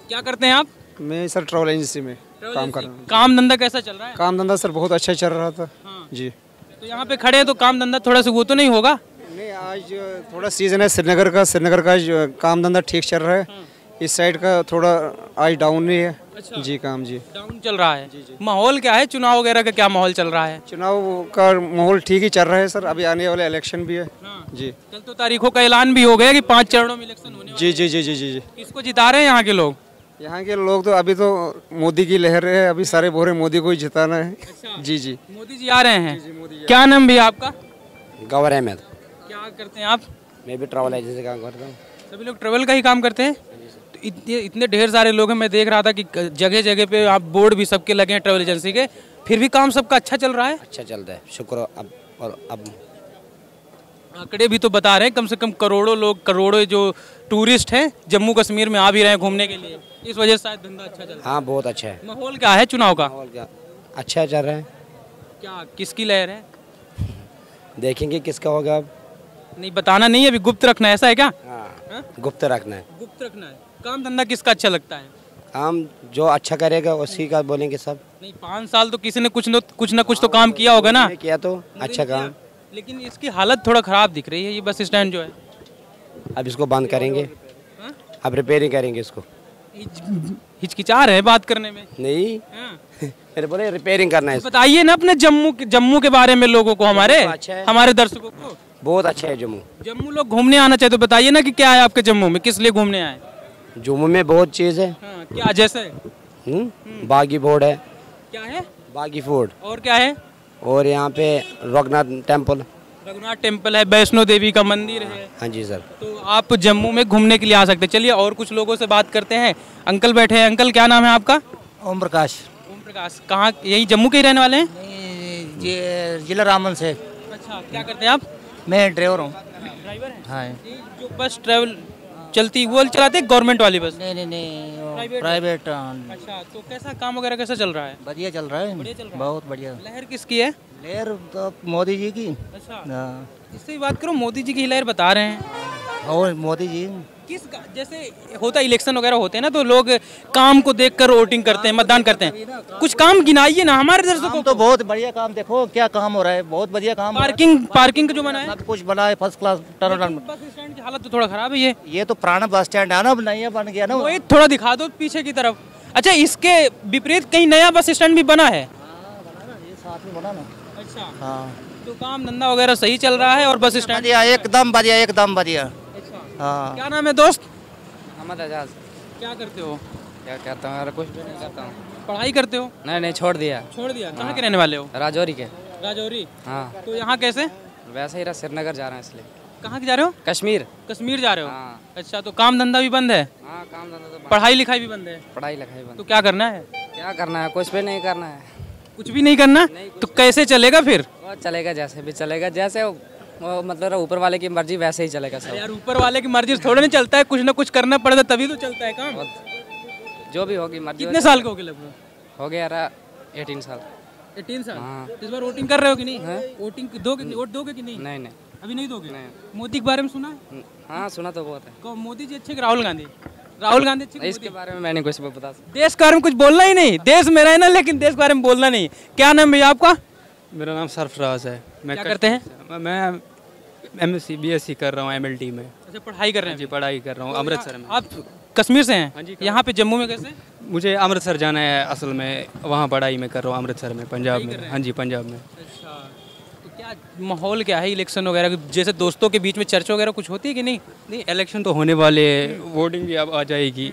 क्या करते हैं आप? मैं सर ट्रैवल एजेंसी में काम कर रहा हूँ। काम धंधा कैसा चल रहा है? काम धंधा सर बहुत अच्छा चल रहा था। हाँ। जी। तो यहाँ पे खड़े हैं तो काम धंधा थोड़ा सा वो तो नहीं होगा? नहीं, आज थोड़ा सीजन है श्रीनगर का आज काम धंधा ठीक चल रहा है। इस साइड का थोड़ा आज डाउन ही है। अच्छा। जी काम जी डाउन चल रहा है। माहौल क्या है, चुनाव वगैरह का क्या माहौल चल रहा है? चुनाव का माहौल ठीक ही चल रहा है सर। अभी आने वाले इलेक्शन भी है। जी कल तो तारीखों का ऐलान भी हो गया कि 5 चरणों में इलेक्शन होने जी जी जी जी जी जी। किसको जिता रहे हैं यहाँ के लोग? यहाँ के लोग तो अभी तो मोदी की लहर है। अभी सारे बोरे मोदी को ही जिताना है। जी जी मोदी जी आ रहे हैं। क्या नाम भैया आपका? गौर अहमद। क्या करते हैं आप? मैं भी ट्रैवल एजेंसी काम करता हूँ। सभी लोग ट्रेवल का ही काम करते हैं? तो इतने ढेर सारे लोग हैं, मैं देख रहा था कि जगह जगह पे आप बोर्ड भी सबके लगे हैं ट्रेवल एजेंसी के, फिर भी काम सबका अच्छा चल रहा है? अच्छा चलता है, शुक्र। अब आंकड़े भी तो बता रहे हैं कम से कम करोड़ों जो टूरिस्ट हैं जम्मू कश्मीर में आ भी रहे हैं घूमने के लिए, इस वजह से शायद धंधा अच्छा चल रहा है। हाँ बहुत अच्छा है। माहौल क्या है चुनाव का? माहौल क्या अच्छा चल रहा है। क्या किसकी लहर है? देखेंगे किसका होगा अब। नहीं बताना नहीं है, अभी गुप्त रखना है, ऐसा है क्या? हाँ गुप्त रखना है। गुप्त रखना है। काम धंधा किसका अच्छा लगता है? काम जो अच्छा करेगा उसी का बोलेंगे सब। नहीं 5 साल तो किसी ने कुछ ना कुछ तो काम किया होगा ना? किया तो अच्छा काम। लेकिन इसकी हालत थोड़ा खराब दिख रही है ये बस स्टैंड जो है। अब इसको बंद करेंगे, अब रिपेयरिंग करेंगे इसको। हिचकिचा रहे हैं बात करने में। नहीं फिर बोले रिपेयरिंग करना है। बताइए ना अपने जम्मू के बारे में लोगों को, हमारे दर्शकों को। बहुत अच्छा है जम्मू लोग घूमने आना चाहे तो बताइए ना कि क्या है आपके जम्मू में, किस लिए घूमने आए? जम्मू में बहुत चीज़ है। क्या जैसे? बागी फोर्ट है। क्या है? बागी फोर्ट। और क्या है? और यहाँ पे रघुनाथ टेम्पल है, वैष्णो देवी का मंदिर है। हाँ जी सर। तो आप जम्मू में घूमने के लिए आ सकते हैं। चलिए और कुछ लोगों से बात करते हैं। अंकल बैठे हैं। अंकल क्या नाम है आपका? ओम प्रकाश। ओम प्रकाश कहाँ, यही जम्मू के ही रहने वाले हैं? ये जिला रामन से। अच्छा, क्या करते हैं आप? मैं ड्राइवर हूँ। ड्राइवर हैं? हाँ। जो बस ट्रेवल चलती वो चलाते हैं गवर्नमेंट वाली बस? नहीं प्राइवेट। अच्छा, तो कैसा काम वगैरह कैसा चल रहा है? बढ़िया चल रहा है। बढ़िया चल रहा है। बहुत बढ़िया। लहर किसकी है? लहर तो मोदी जी की। अच्छा, हाँ। इससे ही बात करो, मोदी जी की लहर बता रहे हैं। और मोदी जी जैसे होता इलेक्शन वगैरह होते हैं ना, तो लोग काम को देखकर वोटिंग करते हैं, मतदान करते हैं। कुछ काम गिनाइए ना हमारे दर्शकों को। तो बहुत बढ़िया काम, देखो क्या काम हो रहा है, बहुत बढ़िया काम। पार्किंग जो बना है सब कुछ बना है, फर्स्ट क्लास। बस स्टैंड की हालत तो थोड़ा खराब है। ये तो पुराना बस स्टैंड है ना, नया बन गया ना। वही थोड़ा दिखा दो पीछे की तरफ। अच्छा, इसके विपरीत कहीं नया बस स्टैंड भी बना है? ये साथ में बना ना। अच्छा, हाँ। तो काम धंधा वगैरह सही चल रहा है और बस स्टैंड एकदम बढ़िया, एकदम बढ़िया। हाँ। क्या नाम है दोस्त? मोहम्मद एजाज। क्या करते हो? क्या करता हूँ? कुछ भी नहीं करता हूँ। पढ़ाई करते हो? नहीं छोड़ दिया। कहाँ के रहने वाले हो? राजौरी के। राजौरी? हाँ। तो यहाँ कैसे? वैसे ही श्रीनगर जा रहे हैं इसलिए। कहाँ के जा रहे हो? कश्मीर जा रहे हो? हाँ। अच्छा, तो काम धंधा भी बंद है? हाँ काम धंधा तो। पढ़ाई लिखाई भी बंद है? पढ़ाई लिखाई बंद। तो क्या करना है? क्या करना है? कुछ भी नहीं करना है। कुछ भी नहीं करना? तो कैसे चलेगा फिर? वो चलेगा जैसे भी चलेगा, जैसे वो मतलब ऊपर वाले की मर्जी वैसे ही चलेगा सब। यार ऊपर वाले की मर्जी थोड़ा नहीं चलता है, कुछ ना कुछ करना पड़ता है तभी तो चलता है काम। जो भी होगी मर्जी। कितने साल के हो गए लगभग? हो गया 18 साल। 18 साल? हाँ। इस बार वोटिंग कर रहे हो कि नहीं? वोटिंग वोट दोगे कि नहीं? नहीं अभी नहीं दोगे? मोदी के बारे में सुना है? हाँ सुना तो बहुत है। मोदी जी अच्छे कि राहुल गांधी? राहुल गांधी अच्छे? इसके बारे में मैंने कुछ बता सकता। देश के बारे में कुछ बोलना ही नहीं, देश में रहना लेकिन देश के बारे में बोलना नहीं। क्या नाम भैया आपका? मेरा नाम सरफराज है। मैं क्या करते हैं? मैं MSc BSc कर रहा हूँ MLT में। अच्छा, पढ़ाई कर रहे हैं? जी पढ़ाई कर रहा हूँ अमृतसर में। आप कश्मीर से हैं? हाँ जी। यहाँ पे जम्मू में कैसे? मुझे अमृतसर जाना है असल में, वहाँ पढ़ाई में कर रहा हूँ अमृतसर में, पंजाब में। हाँ जी पंजाब में। अच्छा, तो क्या माहौल क्या है इलेक्शन वगैरह, जैसे दोस्तों के बीच में चर्चा वगैरह कुछ होती है कि नहीं? नहीं इलेक्शन तो होने वाले, वोटिंग भी अब आ जाएगी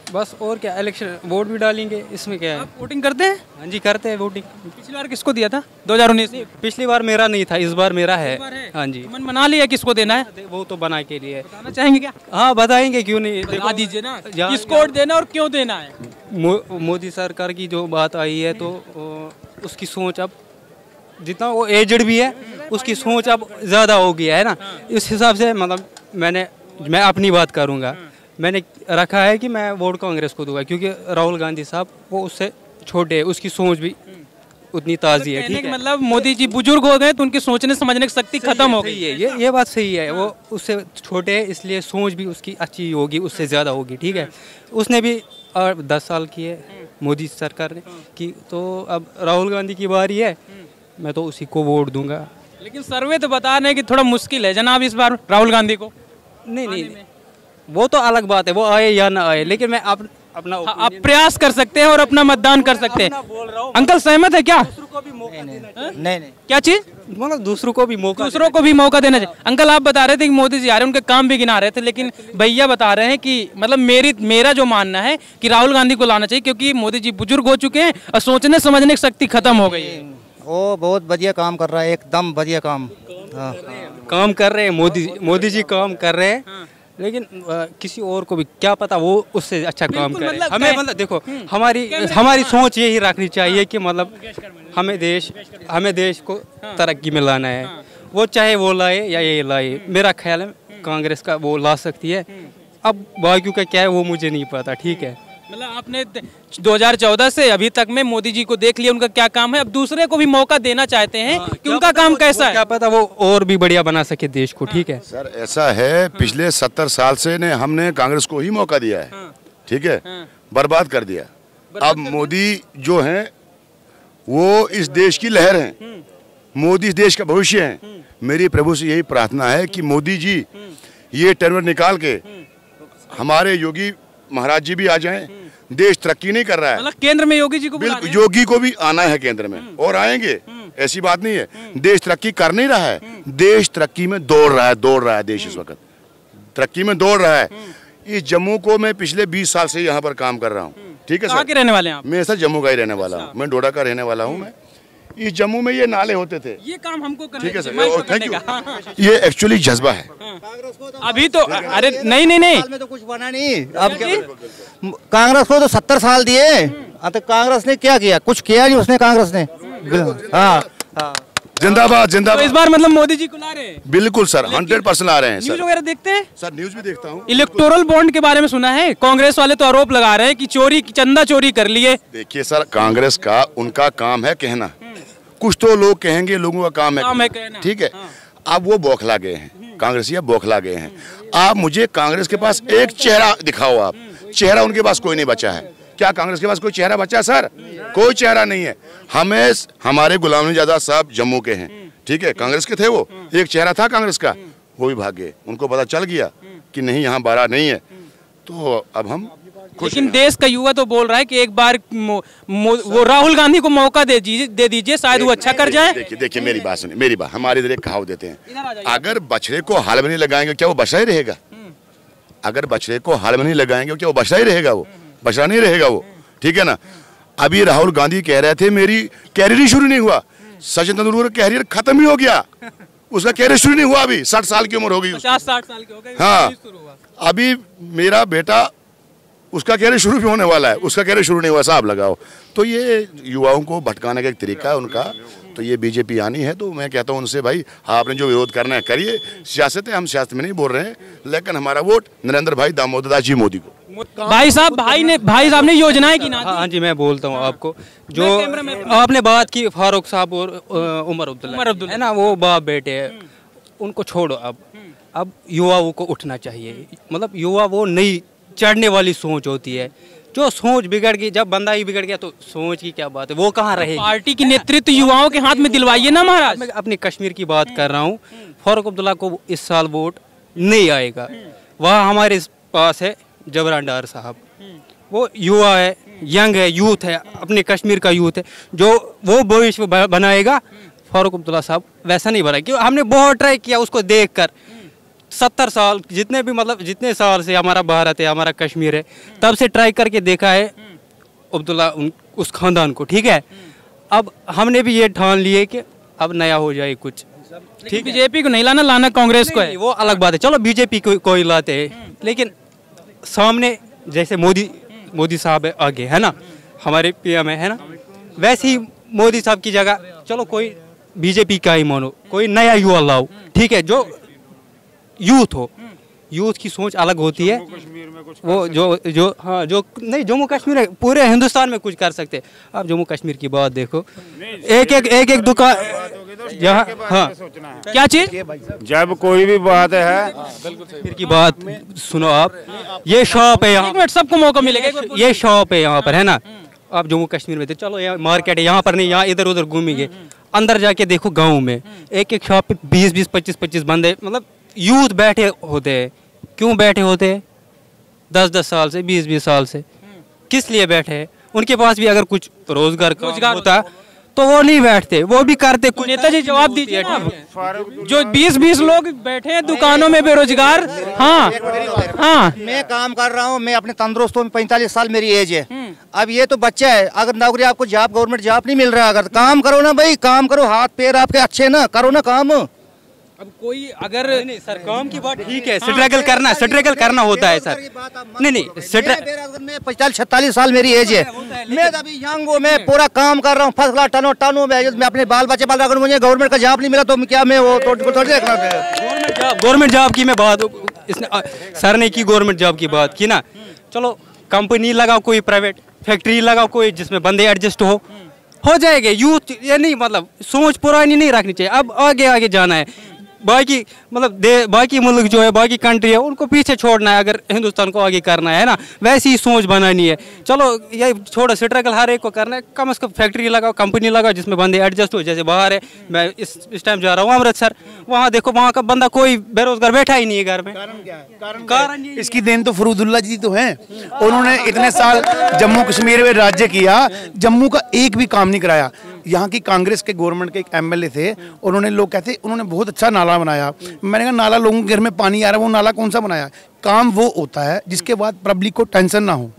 बस। और क्या, इलेक्शन वोट भी डालेंगे, इसमें क्या है। आप वोटिंग करते हैं? हाँ जी करते हैं वोटिंग। पिछली बार किसको दिया था? 2019? पिछली बार मेरा नहीं था, इस बार मेरा है। हाँ जी। मन बना लिया किसको देना है? वो तो बना के लिए बताना चाहेंगे क्या? हाँ बताएंगे, क्यों नहीं। बता दीजिए ना किसको वोट देना और क्यों देना है। मोदी सरकार की जो बात आई है तो उसकी सोच अब, जितना वो एजड भी है उसकी सोच अब ज़्यादा हो गया है ना। इस हिसाब से मतलब मैं अपनी बात करूँगा, मैंने रखा है कि मैं वोट कांग्रेस को दूंगा, क्योंकि राहुल गांधी साहब वो उससे छोटे है, उसकी सोच भी उतनी ताज़ी है, कहने ठीक का है। मतलब मोदी जी बुजुर्ग हो गए तो उनकी सोचने समझने की शक्ति खत्म हो गई सही है, ये बात सही है। वो उससे छोटे है इसलिए सोच भी उसकी अच्छी होगी, उससे ज़्यादा होगी, ठीक है। उसने भी 10 साल किए मोदी सरकार ने की, तो अब राहुल गांधी की बारी है, मैं तो उसी को वोट दूंगा। लेकिन सर्वे तो बता रहे हैं कि थोड़ा मुश्किल है जनाब इस बार राहुल गांधी को। नहीं, वो तो अलग बात है, वो आए या ना आए, लेकिन मैं अपना आप प्रयास कर सकते हैं और अपना मतदान कर सकते हैं। अंकल सहमत है क्या? नहीं क्या चीज? मतलब दूसरों को भी मौका देना चाहिए। अंकल आप बता रहे थे कि मोदी जी आ रहे हैं, उनके काम भी गिना रहे थे, लेकिन भैया बता रहे हैं कि मतलब मेरा जो मानना है कि राहुल गांधी को लाना चाहिए, क्योंकि मोदी जी बुजुर्ग हो चुके हैं और सोचने समझने की शक्ति खत्म हो गई है। वो बहुत बढ़िया काम कर रहा है, एकदम बढ़िया काम। हाँ काम कर रहे हैं मोदी जी काम कर रहे हैं, लेकिन किसी और को भी क्या पता वो उससे अच्छा काम करे। मतलब हमें मतलब देखो हमारी सोच यही रखनी चाहिए कि मतलब हमें देश को तरक्की में लाना है। वो चाहे वो लाए या ये लाए, मेरा ख्याल है कांग्रेस का वो ला सकती है। अब बाकियों का क्या है वो मुझे नहीं पता, ठीक है। मतलब आपने 2014 से अभी तक में मोदी जी को देख लिया उनका क्या काम है, अब दूसरे को भी मौका देना चाहते हैं कि उनका काम कैसा है, क्या पता वो और भी बढ़िया बना सके देश को, ठीक है। सर ऐसा है, पिछले 70 साल से ने हमने कांग्रेस को ही मौका दिया है, ठीक है, बर्बाद कर दिया। अब मोदी जो हैं वो इस देश की लहर हैं, मोदी इस देश का भविष्य है। मेरी प्रभु से यही प्रार्थना है कि मोदी जी ये टर्म निकाल के हमारे योगी महाराज जी भी आ जाएं। देश तरक्की नहीं कर रहा है, मतलब केंद्र में योगी जी को बिल्कुल योगी को भी आना है केंद्र में, और आएंगे, ऐसी बात नहीं है। देश तरक्की कर नहीं रहा है, देश तरक्की में दौड़ रहा है देश इस वक्त तरक्की में दौड़ रहा है। इस जम्मू को मैं पिछले 20 साल से यहाँ पर काम कर रहा हूँ, ठीक है कहाँ सर। के रहने वाले हैं आप? मैं सर जम्मू का ही रहने वाला हूँ, मैं डोडा का रहने वाला हूँ। मैं इस जम्मू में ये नाले होते थे, ये काम हमको करना ठीक है चाहिए, सर, थैंक यू। ये एक्चुअली जज्बा है। अभी तो अरे नहीं में तो कुछ बना नहीं। अब कांग्रेस को तो 70 साल दिए, तो कांग्रेस ने क्या किया? कुछ किया नहीं उसने, कांग्रेस ने। हाँ जिंदाबाद तो जिंदाबाद। इस बार मतलब मोदी जी को ला रहे हैं? बिल्कुल सर, 100% आ रहे हैं न्यूज सर। वगैरह देखते हैं सर न्यूज भी देखता हूँ। इलेक्टोरल बॉन्ड के बारे में सुना है, कांग्रेस वाले तो आरोप लगा रहे हैं कि चंदा चोरी कर लिए। देखिए सर, कांग्रेस का उनका काम है कहना, कुछ तो लोग कहेंगे, लोगों का काम है कहना, ठीक है। अब वो बौखला गए हैं, कांग्रेसी बौखला गए हैं। आप मुझे कांग्रेस के पास एक चेहरा दिखाओ, आप चेहरा उनके पास कोई नहीं बचा है। क्या कांग्रेस के पास कोई चेहरा बचा है सर? कोई चेहरा नहीं है। हमारे गुलाम नबी आज़ाद साहब जम्मू के हैं, ठीक है, कांग्रेस के थे वो, एक चेहरा था कांग्रेस का, वो भी भाग गए। उनको पता चल गया कि नहीं यहाँ बारह नहीं है, तो अब हम लेकिन देश का युवा तो बोल रहा है कि एक बार वो राहुल गांधी को मौका दे दीजिए, शायद वो अच्छा कर जाए। देखिए मेरी बात सुनिए, मेरी बात, हमारे इधर एक कहावत देते हैं, अगर बछड़े को हाल में नहीं लगाएंगे क्या वो बछड़ा ही रहेगा? अगर बछड़े को हाल में नहीं लगाएंगे क्या वो बछड़ा ही रहेगा? वो बछड़ा नहीं रहेगा वो, ठीक है ना। अभी राहुल गांधी कह रहे थे मेरी कैरियर ही शुरू नहीं हुआ, सचिन तेंदुलकर का कैरियर खत्म ही हो गया, उसका कैरियर शुरू नहीं हुआ, अभी 60 साल की उम्र हो गई, 50-60 साल के हो गए। हाँ, अभी मेरा बेटा उसका कैरियर शुरू भी होने वाला है, उसका कैरियर शुरू नहीं हुआ, साहब लगाओ। तो ये युवाओं को भटकाने का एक तरीका है उनका। तो ये बीजेपी आनी है तो मैं कहता हूँ उनसे, भाई आपने जो विरोध करना है करिए, सियासत है, हम सियासत में नहीं बोल रहे हैं, लेकिन हमारा वोट नरेंद्र भाई दामोदर दास जी मोदी को। भाई साहब ने योजनाएं की ना। हाँ जी, मैं बोलता हूँ आपको, जो आपने बात की फारूक साहब और उमर अब्दुल्ला है ना, वो बाप बेटे हैं, उनको छोड़ो। अब युवाओं को उठना चाहिए। मतलब युवा वो नई चढ़ने वाली सोच होती है, जो सोच बिगड़ गई, जब बंदा ही बिगड़ गया तो सोच की क्या बात है, वो कहाँ रहेगी? पार्टी की नेतृत्व युवाओं के हाथ में दिलवाइए ना महाराज। मैं अपनी कश्मीर की बात कर रहा हूँ, फारूक अब्दुल्ला को इस साल वोट नहीं आएगा। वहाँ हमारे पास है जबरान डार साहब, वो युवा है, यंग है, यूथ है, अपने कश्मीर का यूथ है, जो वो भविष्य बनाएगा। फारूक अब्दुल्ला साहब वैसा नहीं बना, क्यों? हमने बहुत ट्राई किया उसको देख कर, 70 साल जितने साल से हमारा भारत है, हमारा कश्मीर है, तब से ट्राई करके देखा है अब्दुल्ला उस खानदान को, ठीक है। अब हमने भी ये ठान लिए कि अब नया हो जाए कुछ, ठीक। बीजेपी को नहीं लाना कांग्रेस को है, वो अलग बात है। चलो बीजेपी को ही लाते हैं, लेकिन सामने जैसे मोदी साहब है आगे, है ना, हमारे पीएम है ना, वैसे ही मोदी साहब की जगह चलो कोई बीजेपी का ही मानो, कोई नया युवा लाओ, ठीक है, जो यूथ हो, यूथ की सोच अलग होती है। वो जो हाँ जो नहीं जम्मू कश्मीर है, पूरे हिंदुस्तान में कुछ कर सकते। आप जम्मू कश्मीर की बात देखो, एक दुकान यहाँ, हाँ क्या चीज? जब कोई भी बात है, कश्मीर की बात सुनो आप, ये शॉप है यहाँ, सबको मौका मिलेगा, ये शॉप है यहाँ पर, है ना। आप जम्मू कश्मीर में थे, चलो यहाँ मार्केट है, यहाँ पर नहीं, यहाँ इधर उधर घूमेंगे। अंदर जाके देखो गाँव में एक शॉप पे 20-20, 25-25 बंदे, मतलब यूथ बैठे होते हैं। क्यों बैठे होते हैं? 10-10 साल से, 20-20 साल से। किस लिए बैठे हैं? उनके पास भी अगर कुछ रोजगार होता तो वो नहीं बैठते, वो भी करते कुछ। नेताजी जवाब दीजिए ना, जो 20-20 लोग बैठे हैं दुकानों में बेरोजगार। हाँ हाँ, मैं काम कर रहा हूँ, मैं अपने तंदुरुस्त हूँ, 45 साल मेरी एज है। अब ये तो बच्चा है, अगर नौकरी आपको जॉब गवर्नमेंट जॉब नहीं मिल रहा, अगर काम करो ना भाई, काम करो, हाथ पैर आपके अच्छे ना, करो ना काम। अब कोई अगर नहीं सर, काम की बात ठीक है, स्ट्रगल करना होता है सर। नहीं मैं 45-46 साल मेरी एज है, मैं अभी यंग हूँ, मैं पूरा काम कर रहा हूँ, फर्स्ट क्लास टन हूँ, मैं अपने बाल बच्चे पाल रहा हूँ। मुझे गवर्नमेंट का जॉब नहीं मिला तो क्या मैं वो थोड़ी देखना? गवर्नमेंट जॉब की मैं बात, इसने सर ने की गवर्नमेंट जॉब की बात की ना। चलो कंपनी लगाओ, कोई प्राइवेट फैक्ट्री लगाओ, कोई जिसमें बंदे एडजस्ट हो जाएंगे। यूथ ये नहीं, मतलब सोच पुरानी नहीं रखनी चाहिए, अब आगे जाना है। बाकी मतलब बाकी मुल्क जो है, बाकी कंट्री है, उनको पीछे छोड़ना है अगर हिंदुस्तान को आगे करना है ना, वैसी ही सोच बनानी है। चलो ये छोड़ो, स्ट्रगल हर एक को करना है, कम से कम फैक्ट्री लगाओ, कंपनी लगाओ जिसमें बंदे एडजस्ट हो। जैसे बाहर है, मैं इस टाइम जा रहा हूँ अमृतसर, वहाँ देखो वहाँ का बंदा कोई बेरोजगार बैठा ही नहीं है घर में। कारण इसकी देन तो फरूदुल्ला जी तो हैं, उन्होंने इतने साल जम्मू कश्मीर में राज्य किया, जम्मू का एक भी काम नहीं कराया। यहाँ की कांग्रेस के गवर्नमेंट के एक एमएलए थे, उन्होंने, लोग कहते उन्होंने बहुत अच्छा नाला बनाया। मैंने कहा नाला, लोगों के घर में पानी आ रहा है, वो नाला कौन सा बनाया? काम वो होता है जिसके बाद पब्लिक को टेंशन ना हो,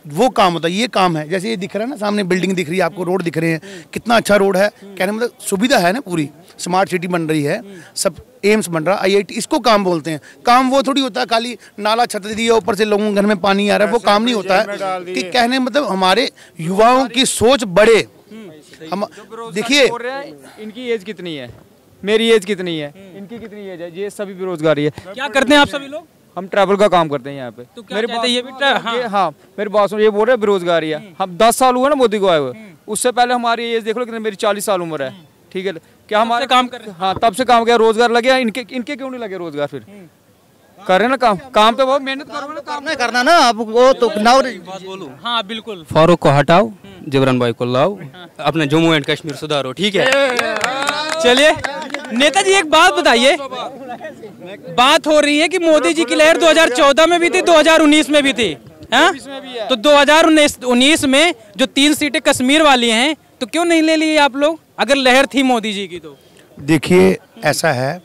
वो काम होता है। ये काम है, जैसे ये दिख रहा है ना, सामने बिल्डिंग दिख रही है आपको, रोड दिख रहे हैं, कितना अच्छा रोड है। कहने मतलब सुविधा है ना, पूरी स्मार्ट सिटी बन रही है, सब एम्स बन रहा, IIT, इसको काम बोलते हैं। काम वो थोड़ी होता है खाली नाला छत दिया ऊपर से लोगों के घर में पानी आ रहा है, वो काम नहीं होता है। कि कहने मतलब हमारे युवाओं की सोच बढ़े। हम देखिए, इनकी एज कितनी है, मेरी एज कितनी है, इनकी कितनी एज है, ये सभी बेरोजगारी है। क्या करते हैं आप सभी लोग? हम ट्रैवल का काम करते हैं यहाँ पे। तो मेरे बात ये भी हाँ, मेरे बॉस ये बोल रहे हैं बेरोजगारी है। हम 10 साल हुआ ना मोदी को आए हुए, उससे पहले हमारी एज देख लो कितनी, मेरी 40 साल उम्र है। ठीक है, क्या हमारे काम कर रहे हैं? हाँ, तब से काम किया, रोजगार लगे। इनके क्यों नहीं लगे रोजगार? फिर कर रहे ना काम तो बहुत मेहनत करना ना। अब वो तो बोलूं, हाँ बिल्कुल, फारूक को हटाओ, जिब्रान भाई को लाओ, अपने जम्मू एंड कश्मीर सुधारो। ठीक है, चलिए नेताजी एक बात बताइए, बात हो रही है कि मोदी जी की लहर 2014 में भी थी, 2019 में भी थी, हाँ? तो 2019 में जो 3 सीटें कश्मीर वाली हैं, तो क्यों नहीं ले ली आप लोग, अगर लहर थी मोदी जी की? तो देखिए ऐसा है,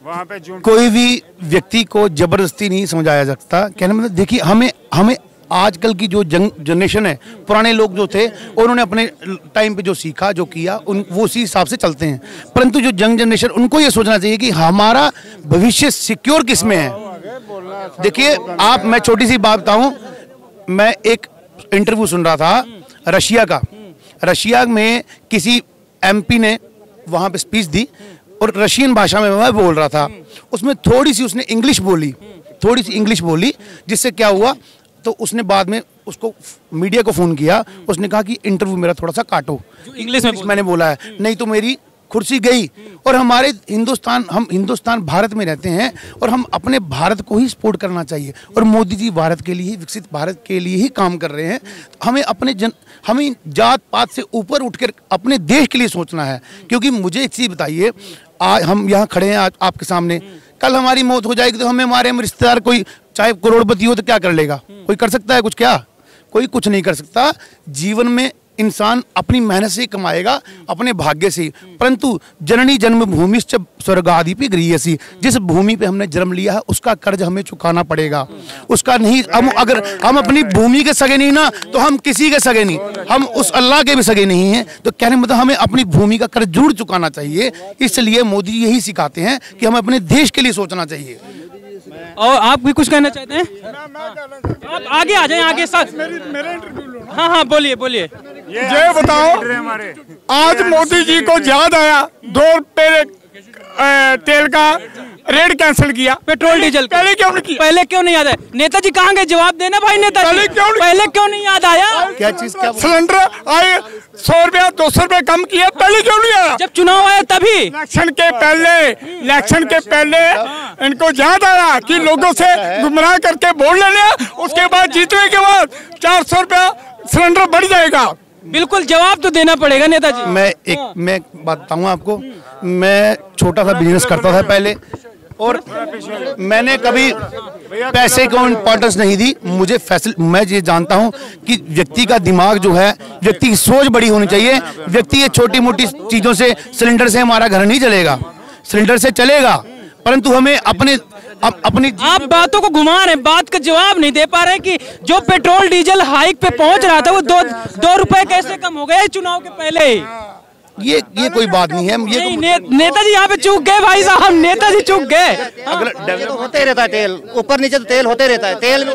वहाँ पे कोई भी व्यक्ति को जबरदस्ती नहीं समझाया सकता। कहने मतलब देखिए, हमें आजकल की जो जनरेशन है, पुराने लोग जो थे उन्होंने अपने टाइम पे जो सीखा, जो किया, वो उसी हिसाब से चलते हैं। परंतु जो यंग जनरेशन, उनको ये सोचना चाहिए कि हमारा भविष्य सिक्योर किस में है। देखिए आप, मैं छोटी सी बात बताऊं, मैं एक इंटरव्यू सुन रहा था रशिया का। रशिया में किसी MP ने वहाँ पे स्पीच दी और रशियन भाषा में वह बोल रहा था। उसमें थोड़ी सी उसने इंग्लिश बोली, जिससे क्या हुआ, तो उसने बाद में उसको मीडिया को फ़ोन किया, उसने कहा कि इंटरव्यू मेरा थोड़ा सा काटो, इंग्लिश में मैंने बोला है, नहीं तो मेरी कुर्सी गई। और हम हिंदुस्तान भारत में रहते हैं और हम अपने भारत को ही सपोर्ट करना चाहिए। और मोदी जी भारत के लिए ही, विकसित भारत के लिए ही काम कर रहे हैं। हमें जात पात से ऊपर उठकर अपने देश के लिए सोचना है। क्योंकि मुझे एक चीज़ बताइए, आज हम यहाँ खड़े हैं आपके सामने, कल हमारी मौत हो जाएगी तो हमारे रिश्तेदार कोई चाहे करोड़पति हो तो क्या कर लेगा? कोई कर सकता है कुछ? क्या कोई कुछ नहीं कर सकता। जीवन में इंसान अपनी मेहनत से कमाएगा, अपने भाग्य से। परंतु जननी जन्मभूमि स्वर्गादि पे गृह्यसी, जिस भूमि पे हमने जन्म लिया है उसका कर्ज हमें चुकाना पड़ेगा। उसका नहीं, अगर हम अपनी भूमि के सगे नहीं ना, तो हम किसी के सगे नहीं, हम उस अल्लाह के भी सगे नहीं हैं। तो कहने मतलब हमें अपनी भूमि का कर्ज जरूर चुकाना चाहिए। इसलिए मोदी यही सिखाते हैं कि हमें अपने देश के लिए सोचना चाहिए। और आप भी कुछ कहना चाहते हैं? आप आगे आ जाएं, आगे साथ। हाँ बोलिए। ये बताओ, आज मोदी जी को याद आया 2 रुपये तेल का रेट कैंसिल किया पेट्रोल डीजल का? पहले क्यों नहीं किया? पहले क्यों नहीं याद है? नेताजी कहाँ गए? जवाब देना भाई नेताजी, पहले क्यों नहीं याद आया? क्या चीज? क्या सिलेंडर आए 100 रुपया 200 रुपया कम किया, पहले क्यों नहीं आया? जब चुनाव आया तभी। इलेक्शन के पहले इनको याद आया कि लोगों से गुमराह करके वोट ले लिया, उसके बाद जीतने के बाद 400 रुपया सिलेंडर बढ़ जाएगा। बिल्कुल जवाब तो देना पड़ेगा नेताजी। मैं बात बताऊँ आपको, मैं छोटा सा बिजनेस करता था पहले, और मैंने कभी पैसे को इम्पोर्टेंस नहीं दी। मैं ये जानता हूँ कि व्यक्ति का दिमाग जो है, व्यक्ति की सोच बड़ी होनी चाहिए। व्यक्ति ये छोटी मोटी चीजों से, सिलेंडर से हमारा घर नहीं चलेगा, सिलेंडर से चलेगा, परंतु हमें अपनी आप बातों को घुमा रहे हैं, बात का जवाब नहीं दे पा रहे कि जो पेट्रोल डीजल हाइक पे पहुंच रहा था वो 2 रुपए कैसे कम हो गए चुनाव के पहले ही? ये कोई बात नहीं है। नेताजी यहाँ पे चूक गए भाई साहब, नेताजी चूक गए। होते रहता है तेल, ऊपर नीचे तो तेल होते रहता है, तेल में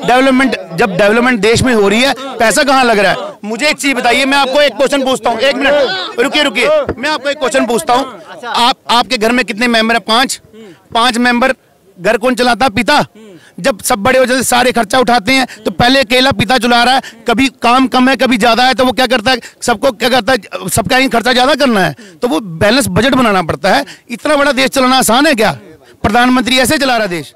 डेवलपमेंट, जब डेवलपमेंट देश में हो रही है, पैसा कहाँ लग रहा है? मुझे एक चीज बताइए, मैं आपको एक क्वेश्चन पूछता हूँ, 1 मिनट रुकिए, मैं आपको एक क्वेश्चन पूछता हूँ। आपके घर में कितने मेंबर है? 5 मेंबर। घर कौन चलाता? पिता। जब सब बड़े हो जाते सारे खर्चा उठाते हैं, तो पहले अकेला पिता चला रहा है, कभी काम कम है कभी ज्यादा है, तो वो क्या करता है, सबको क्या करता है, सबका ही खर्चा ज्यादा करना है, तो वो बैलेंस बजट बनाना पड़ता है। इतना बड़ा देश चलाना आसान है क्या? प्रधानमंत्री ऐसे चला रहा देश?